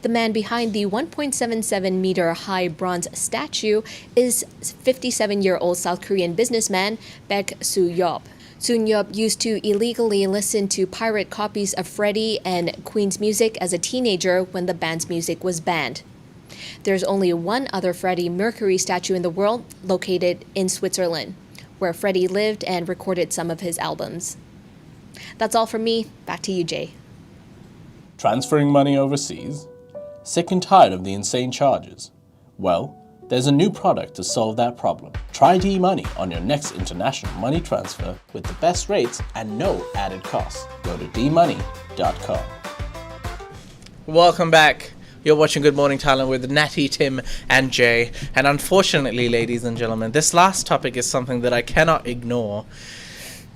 S2: The man behind the 1.77-meter-high bronze statue is 57-year-old South Korean businessman Baek Soo-yeop. Soo-yeop used to illegally listen to pirate copies of Freddie and Queen's music as a teenager when the band's music was banned. There's only one other Freddie Mercury statue in the world, located in Switzerland, where Freddie lived and recorded some of his albums. That's all from me. Back to you, Jay.
S4: Transferring money overseas? Sick and tired of the insane charges? Well, there's a new product to solve that problem. Try D-Money on your next international money transfer with the best rates and no added costs. Go to dmoney.com.
S1: Welcome back. You're watching Good Morning Thailand with Natty, Tim, and Jay. And unfortunately, ladies and gentlemen, this last topic is something that I cannot ignore.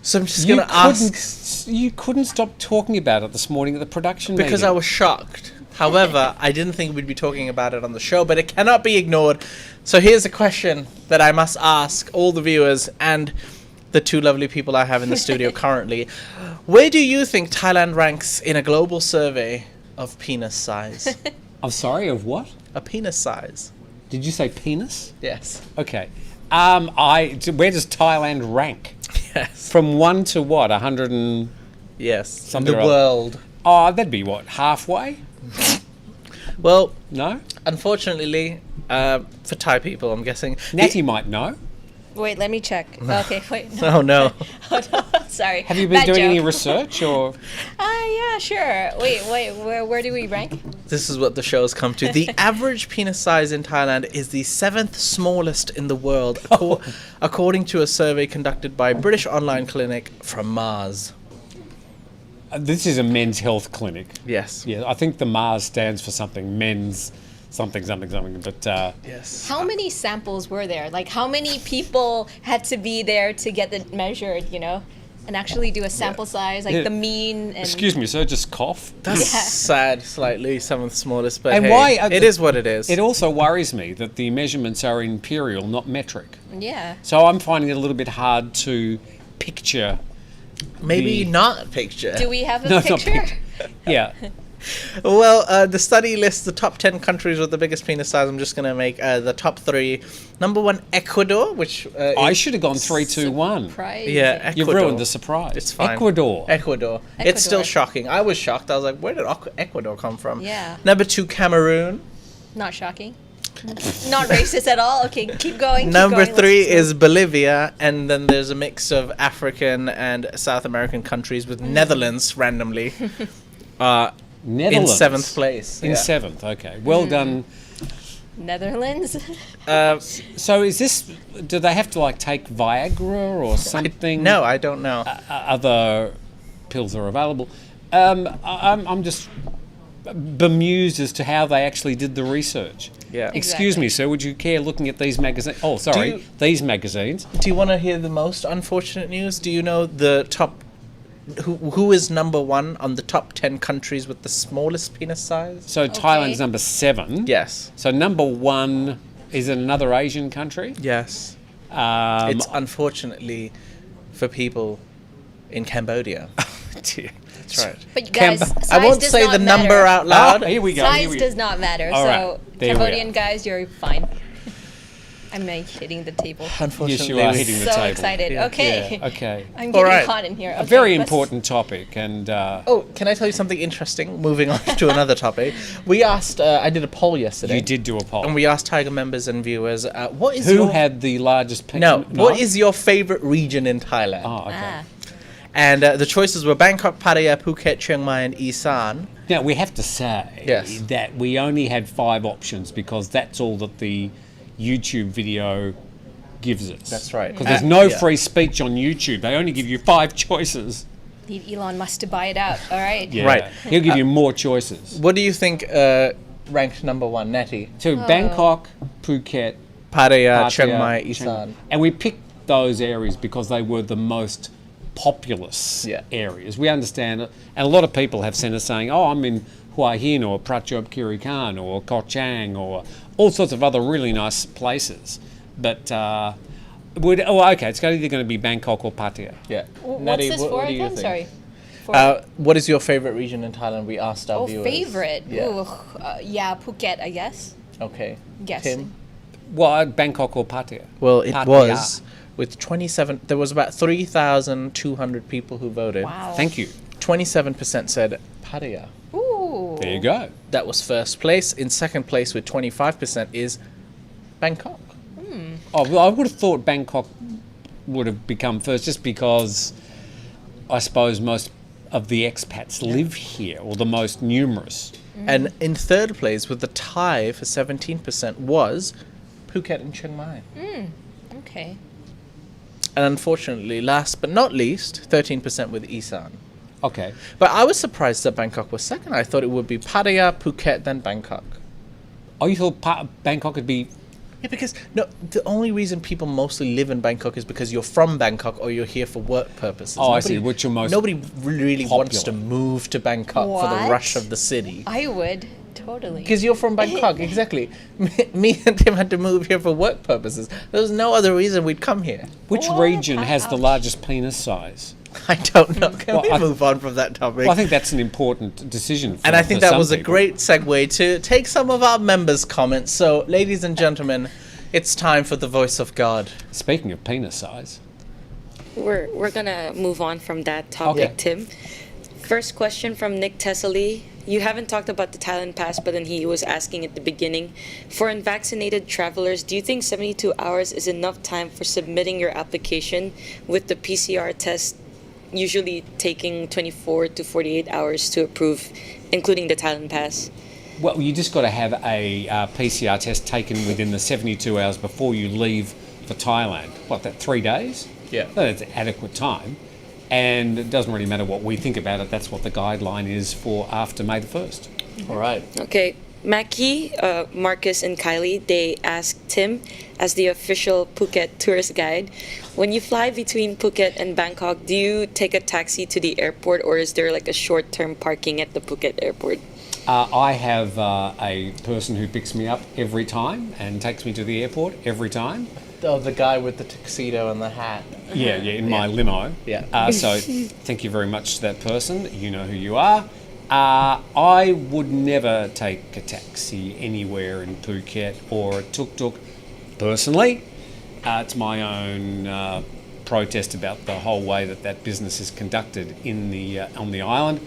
S1: So I'm just going to ask...
S3: You couldn't stop talking about it this morning at the production meeting.
S1: Because I was shocked. However, I didn't think we'd be talking about it on the show, but it cannot be ignored. So here's a question that I must ask all the viewers and the two lovely people I have in the studio currently. Where do you think Thailand ranks in a global survey of penis size?
S3: I'm sorry, of what?
S1: A penis size.
S3: Did you say penis?
S1: Yes.
S3: Okay. Where does Thailand rank?
S1: Yes.
S3: From 1 to what? 100 and...
S1: Yes.
S3: Something
S1: the
S3: or other.
S1: world.
S3: Oh, that'd be what? Halfway?
S1: Well,
S3: No?
S1: unfortunately, for Thai people, I'm guessing.
S3: Natty might know.
S2: Wait, let me check. Okay, wait. No.
S1: Oh, no.
S2: Oh, no. Sorry.
S3: Have you been
S2: Bad
S3: doing any
S2: joke.
S3: research or...
S2: Yeah, sure. Wait, where do we rank?
S1: This is what the show's come to. The average penis size in Thailand is the 7th smallest in the world, according to a survey conducted by British online clinic from Mars.
S3: This is a men's health clinic.
S1: Yes.
S3: Yeah, I think the Mars stands for something, men's something, but...
S1: Yes.
S2: How many samples were there? Like, how many people had to be there to get it measured, and actually do a sample size, like
S3: Yeah.
S2: the mean and...
S3: Excuse me, sir, just cough.
S1: That's
S2: Yeah.
S1: sad, slightly 7th smallest, but
S3: And
S1: hey,
S3: why-
S1: it is what it is.
S3: It also worries me that the measurements are imperial, not metric.
S2: Yeah.
S3: So I'm finding it a little bit hard to picture.
S1: Maybe
S3: the-
S1: not picture.
S2: Do we have a
S3: No, it's not
S2: picture?
S3: Yeah.
S1: Well, the study lists the top 10 countries with the biggest penis size. I'm just going to make the top 3. Number 1, Ecuador, which...
S3: I
S1: is-
S3: should have gone 3, 2, 1.
S2: Surprise.
S1: Yeah,
S3: You've
S1: Ecuador.
S3: ruined the surprise.
S1: It's fine.
S3: Ecuador.
S1: Ecuador. It's still
S2: Ecuador.
S1: shocking. I was shocked. I was like, where did Ecuador come from?
S2: Yeah.
S1: Number 2, Cameroon.
S2: Not shocking. Not racist at all. Okay, keep going.
S1: Number
S2: keep going.
S1: 3
S2: Let's go.
S1: is Bolivia. And then there's a mix of African and South American countries with Netherlands randomly in
S3: Netherlands.
S1: 7th place.
S3: In
S1: Yeah.
S3: 7th, okay. Well done.
S2: Netherlands.
S3: So is this... Do they have to, take Viagra or something?
S1: No, I don't know.
S3: Other pills are available. I'm just bemused as to how they actually did the research.
S1: Yeah.
S3: Excuse me, sir, would you care looking at these magazines? Oh, sorry, these magazines.
S1: Do you want to hear the most unfortunate news? Do you know the top... Who is number 1 on the top 10 countries with the smallest penis size?
S3: So Thailand's number 7.
S1: Yes.
S3: So number 1 is in another Asian country.
S1: Yes.
S3: Um,
S1: It's unfortunately for people in Cambodia. That's right.
S2: But you guys,
S3: Cambo-
S2: size
S1: I won't
S2: does
S1: say
S2: not
S1: the
S2: matter.
S1: number out loud.
S3: here we go.
S2: Size does not matter.
S3: All
S2: so
S3: right, there we
S2: Cambodian
S3: are.
S2: guys, you're fine. I'm like hitting the table.
S1: Unfortunately,
S3: Yes, you are hitting the
S2: So
S3: table.
S2: excited.
S1: Yeah.
S2: Okay.
S3: Okay.
S2: I'm
S1: All
S2: getting
S1: right.
S2: hot in here.
S3: A
S2: Okay,
S3: very
S2: let's-
S3: important topic, and
S1: Oh, can I tell you something interesting? Moving on to another topic. We asked, I did a poll yesterday.
S3: you did do a poll.
S1: And we asked Tiger members and viewers, what is
S3: Who
S1: your...
S3: had the largest penis?
S1: No, what is your favorite region in Thailand?
S3: Oh, okay.
S2: Ah,
S1: And the choices were Bangkok, Pattaya, Phuket, Chiang Mai, and Isan.
S3: Now, we have to say
S1: Yes.
S3: that we only had 5 options because that's all that the YouTube video gives us.
S1: That's right.
S3: Because there's no
S1: Yeah.
S3: free speech on YouTube. They only give you 5 choices.
S2: need Elon Musk to buy it out. All right.
S3: Yeah.
S1: Right.
S3: He'll give you more choices.
S1: What do you think ranked number one, Nettie?
S3: So Bangkok, Phuket,
S1: Pattaya,
S3: Pattaya,
S1: Chiang Mai,
S3: Chiang-
S1: Isan.
S3: And we picked those areas because they were the most populous
S1: Yeah.
S3: areas. We understand it. And a lot of people have sent us saying, oh, I'm in Hua Hin or Prachuap Khiri Khan or Koh Chang or all sorts of other really nice places. But, okay, it's either going to be Bangkok or Pattaya.
S1: Yeah.
S2: What's
S1: Nettie,
S2: this
S1: what
S2: for
S1: do you
S2: again?
S1: think?
S2: Sorry. For,
S1: What is your favorite region in Thailand? We asked our viewers.
S2: favorite.
S1: Yeah.
S2: Ooh, yeah, Phuket, I guess.
S1: Okay.
S2: Guessing.
S1: Tim?
S3: Well, Bangkok or Pattaya?
S1: Well, it
S3: Pattaya.
S1: was with 27. There was about 3,200 people who voted.
S2: Wow.
S3: Thank you.
S1: 27% said Pattaya.
S2: Ooh.
S3: There you go.
S1: That was first place. In second place with 25% is Bangkok.
S3: Oh, well, I would have thought Bangkok would have become first just because I suppose most of the expats live here, or the most numerous.
S1: And in third place with the tie for 17% was Phuket and Chiang Mai.
S2: Okay.
S1: And unfortunately, last but not least, 13% with Isan.
S3: Okay.
S1: But I was surprised that Bangkok was second. I thought it would be Pattaya, Phuket, then Bangkok.
S3: Oh, you thought Bangkok would be...
S1: Yeah, because no, the only reason people mostly live in Bangkok is because you're from Bangkok or you're here for work purposes.
S3: Oh, I see, which are most
S1: Nobody really wants to
S3: popular.
S1: move to Bangkok for the
S2: What?
S1: rush of the city.
S2: I would. Totally.
S1: Because you're from Bangkok, exactly. Me and Tim had to move here for work purposes. There was no other reason we'd come here.
S3: Which
S2: What?
S3: region has the
S2: Ouch.
S3: largest penis size?
S1: I don't know. Can
S3: Well,
S1: we
S3: I-
S1: move on from that topic?
S3: Well, I think that's an important decision. For,
S1: and I think
S3: for
S1: that
S3: some
S1: was a
S3: people.
S1: great segue to take some of our members' comments. So, ladies and gentlemen, it's time for the voice of God.
S3: Speaking of penis size,
S5: We're gonna move on from that topic,
S1: Okay.
S5: Tim. First question from Nick Tessely. You haven't talked about the Thailand pass, but then he was asking at the beginning. For unvaccinated travelers, do you think 72 hours is enough time for submitting your application, with the PCR test usually taking 24 to 48 hours to approve, including the Thailand pass?
S3: well, you just got to have a PCR test taken within the 72 hours before you leave for Thailand. What, that 3 days?
S1: Yeah.
S3: That's adequate time. And it doesn't really matter what we think about it. That's what the guideline is for after May the 1st.
S1: All right.
S5: Okay, Mackie, Marcus, and Kylie, they asked Tim, as the official Phuket tourist guide, when you fly between Phuket and Bangkok, do you take a taxi to the airport, or is there like a short-term parking at the Phuket airport?
S3: I have a person who picks me up every time and takes me to the airport every time.
S1: Oh, the guy with the tuxedo and the hat.
S3: Yeah, in my limo.
S1: Yeah.
S3: So thank you very much to that person. You know who you are. I would never take a taxi anywhere in Phuket or a tuk-tuk personally. It's my own protest about the whole way that business is conducted in the on the island.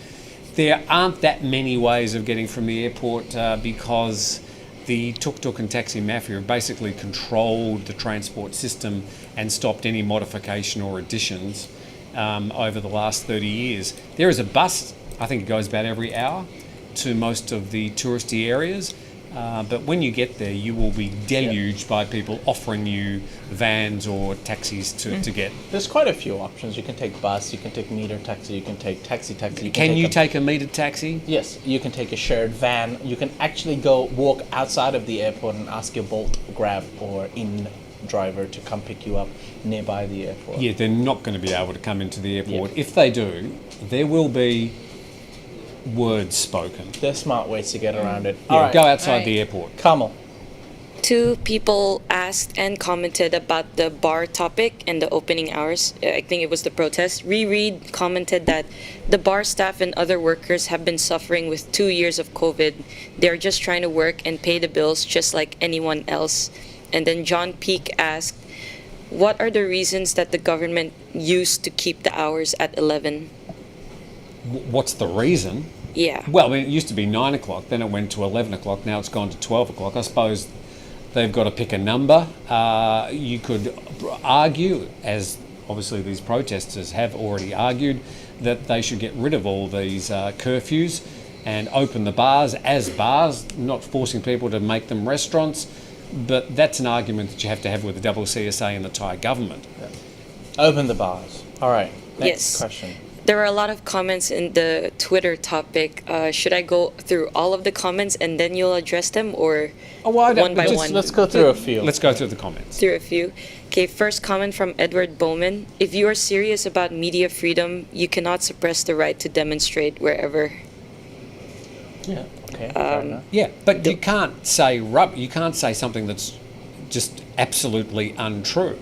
S3: There aren't that many ways of getting from the airport because the tuk-tuk and taxi mafia have basically controlled the transport system and stopped any modification or additions over the last 30 years. There is a bus, I think it goes about every hour, to most of the touristy areas. But when you get there, you will be deluged by people offering you vans or taxis to get.
S1: There's quite a few options. You can take bus, you can take meter taxi, you can take taxi.
S3: Can you take a metered taxi?
S1: Yes, you can take a shared van. You can actually go walk outside of the airport and ask your Bolt, Grab, or in driver to come pick you up nearby the airport.
S3: Yeah, they're not going to be able to come into the airport. If they do, there will be words spoken.
S1: There's smart ways to get around it.
S3: Yeah,
S1: All right,
S3: go outside
S2: Alright.
S3: the airport.
S1: Kamal.
S5: 2 people asked and commented about the bar topic and the opening hours. I think it was the protest. Reread commented that the bar staff and other workers have been suffering with 2 years of COVID. They're just trying to work and pay the bills just like anyone else. And then John Peak asked, what are the reasons that the government used to keep the hours at 11?
S3: What's the reason?
S5: Yeah.
S3: Well, I mean, it used to be 9 o'clock, then it went to 11 o'clock, now it's gone to 12 o'clock. I suppose they've got to pick a number. You could argue, as obviously these protesters have already argued, that they should get rid of all these curfews and open the bars as bars, not forcing people to make them restaurants. But that's an argument that you have to have with the CCSA and the Thai government.
S1: Open the bars. All right. Next
S5: Yes.
S1: question.
S5: There are a lot of comments in the Twitter topic. Should I go through all of the comments and then you'll address them, or one by one?
S1: Let's go through a few.
S3: Let's go through the comments.
S5: Through a few. Okay, first comment from Edward Bowman. If you are serious about media freedom, you cannot suppress the right to demonstrate wherever.
S1: Yeah. Okay. fair enough.
S3: Yeah, but you can't say something that's just absolutely untrue,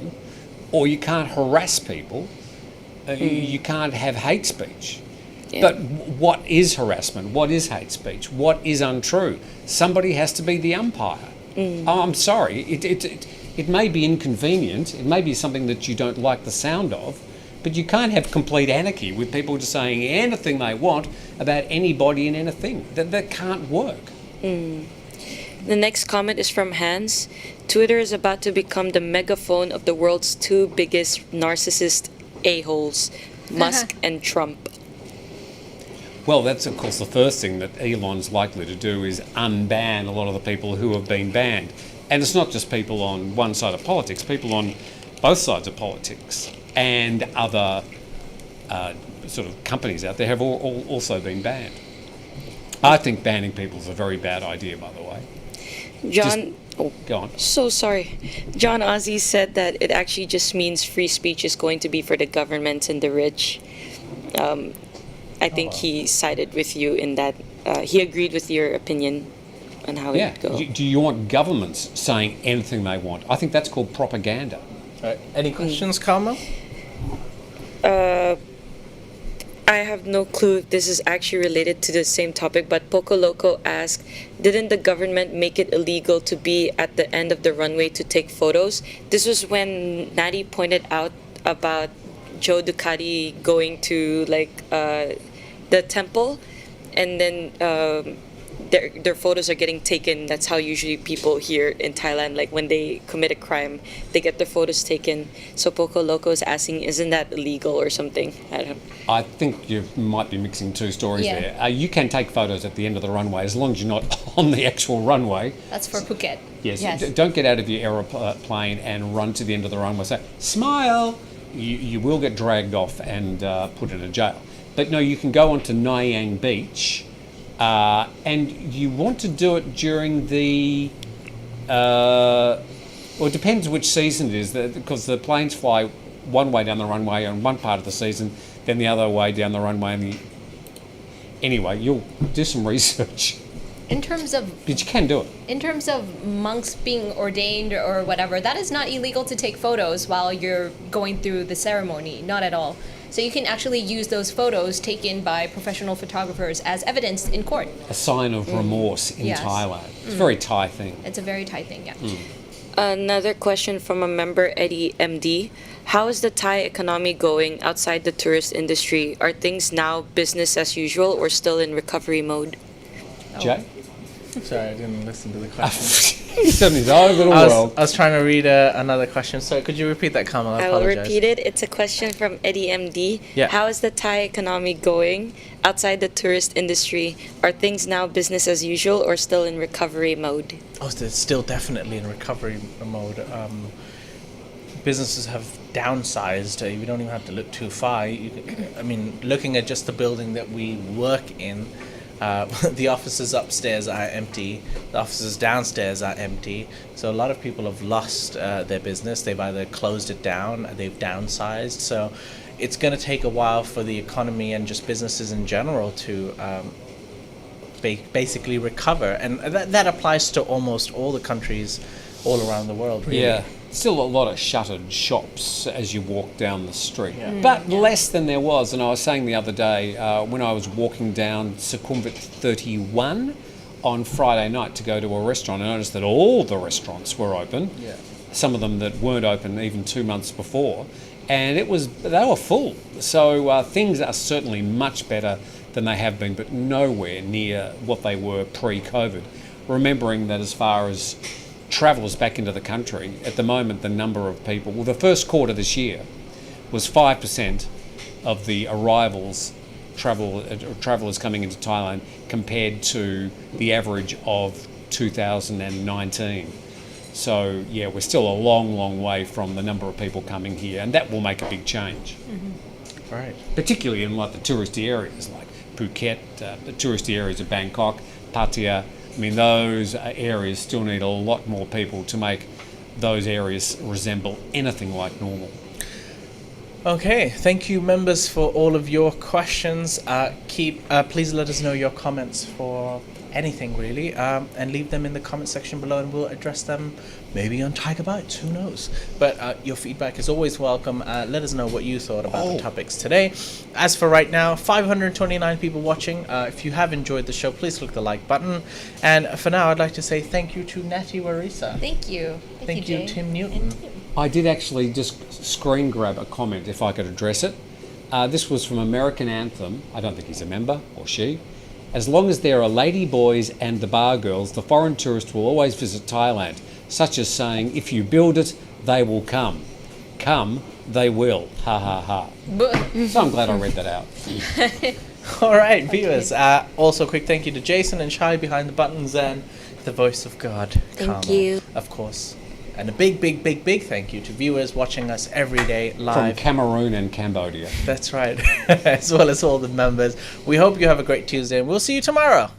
S3: or you can't harass people. You can't have hate speech.
S5: Yeah.
S3: But what is harassment? What is hate speech? What is untrue? Somebody has to be the umpire. I'm sorry. It may be inconvenient. It may be something that you don't like the sound of, but you can't have complete anarchy with people just saying anything they want about anybody and anything. That can't work.
S5: The next comment is from Hans. Twitter is about to become the megaphone of the world's two biggest narcissist a-holes, Musk and Trump.
S3: Well, that's of course the first thing that Elon's likely to do is unban a lot of the people who have been banned. And it's not just people on one side of politics, people on both sides of politics and other sort of companies out there have all also been banned. I think banning people is a very bad idea, by the way.
S5: John,
S3: Go on.
S5: so sorry. John Ozzie said that it actually just means free speech is going to be for the government and the rich. I think he sided with you in that. He agreed with your opinion on how it would go.
S3: Do you want governments saying anything they want? I think that's called propaganda.
S1: All right. Any questions, Carmel?
S5: I have no clue if this is actually related to the same topic, but Poco Loco asked, didn't the government make it illegal to be at the end of the runway to take photos? This was when Natty pointed out about Joe Ducati going to the temple, and then their photos are getting taken. That's how usually people here in Thailand, like when they commit a crime, they get their photos taken. So Poco Loco is asking, isn't that illegal or something? I don't.
S3: I think you might be mixing two stories there. You can take photos at the end of the runway as long as you're not on the actual runway.
S2: That's for Phuket.
S3: Yes. Don't get out of your aeroplane and run to the end of the runway. Say, smile. You will get dragged off and put in a jail. But no, you can go onto Nayang Beach, and you want to do it during the. Well, it depends which season it is, because the planes fly one way down the runway on one part of the season, then the other way down the runway. Anyway, you'll do some research.
S2: In terms of
S3: But you can do it.
S2: In terms of monks being ordained or whatever, that is not illegal to take photos while you're going through the ceremony, not at all. So you can actually use those photos taken by professional photographers as evidence in court.
S3: A sign of remorse in
S2: Yes.
S3: Thailand. It's a very Thai thing.
S2: It's a very Thai thing, yeah.
S5: Another question from a member, Eddie MD. How is the Thai economy going outside the tourist industry? Are things now business as usual or still in recovery mode?
S3: Jay?
S1: Sorry, I didn't listen to the question.
S3: He's in his own little world.
S1: I was trying to read another question. So could you repeat that, Carmel? I
S5: I will
S1: apologize.
S5: repeat it. It's a question from Eddie MD.
S1: Yeah.
S5: How is the Thai economy going outside the tourist industry? Are things now business as usual or still in recovery mode?
S1: Oh, it's still definitely in recovery mode. Businesses have downsized. You don't even have to look too far. Looking at just the building that we work in, the offices upstairs are empty. The offices downstairs are empty. So a lot of people have lost their business. They've either closed it down, they've downsized. So it's going to take a while for the economy and just businesses in general to basically recover. And that applies to almost all the countries all around the world, really.
S3: Yeah. Still a lot of shuttered shops as you walk down the street, but less than there was. And I was saying the other day when I was walking down Sukhumvit 31 on Friday night to go to a restaurant. I noticed that all the restaurants were open.
S1: Yeah.
S3: Some of them that weren't open even 2 months before, and they were full. So things are certainly much better than they have been, but nowhere near what they were pre-COVID. Remembering that as far as travellers back into the country, at the moment the number of people, well, the first quarter this year was 5% of the arrivals travellers coming into Thailand compared to the average of 2019. So yeah, we're still a long, long way from the number of people coming here, and that will make a big change.
S1: Right.
S3: Particularly in like the touristy areas like Phuket, the touristy areas of Bangkok, Pattaya. I mean, those areas still need a lot more people to make those areas resemble anything like normal.
S1: Okay, thank you, members, for all of your questions. Please let us know your comments for anything really, and leave them in the comment section below, and we'll address them maybe on Tiger Bites. Who knows? But your feedback is always welcome. Let us know what you thought about the topics today. As for right now, 529 people watching. If you have enjoyed the show, please click the like button. And for now, I'd like to say thank you to Natty Warisa.
S2: Thank you.
S1: Thank you,
S2: Jay.
S1: Tim Newton.
S3: I did actually just screen grab a comment if I could address it. This was from American Anthem. I don't think he's a member, or she. As long as there are lady boys and the bar girls, the foreign tourist will always visit Thailand, such as saying, if you build it, they will come. Come, they will. Ha ha ha. So I'm glad I read that out.
S1: All right, viewers. Also, quick thank you to Jason and Shai behind the buttons, and the voice of God,
S2: Thank
S1: Karma,
S2: you.
S1: of course. And a big, big, big, big thank you to viewers watching us every day live.
S3: From Cameroon and Cambodia.
S1: That's right. As well as all the members. We hope you have a great Tuesday, and we'll see you tomorrow.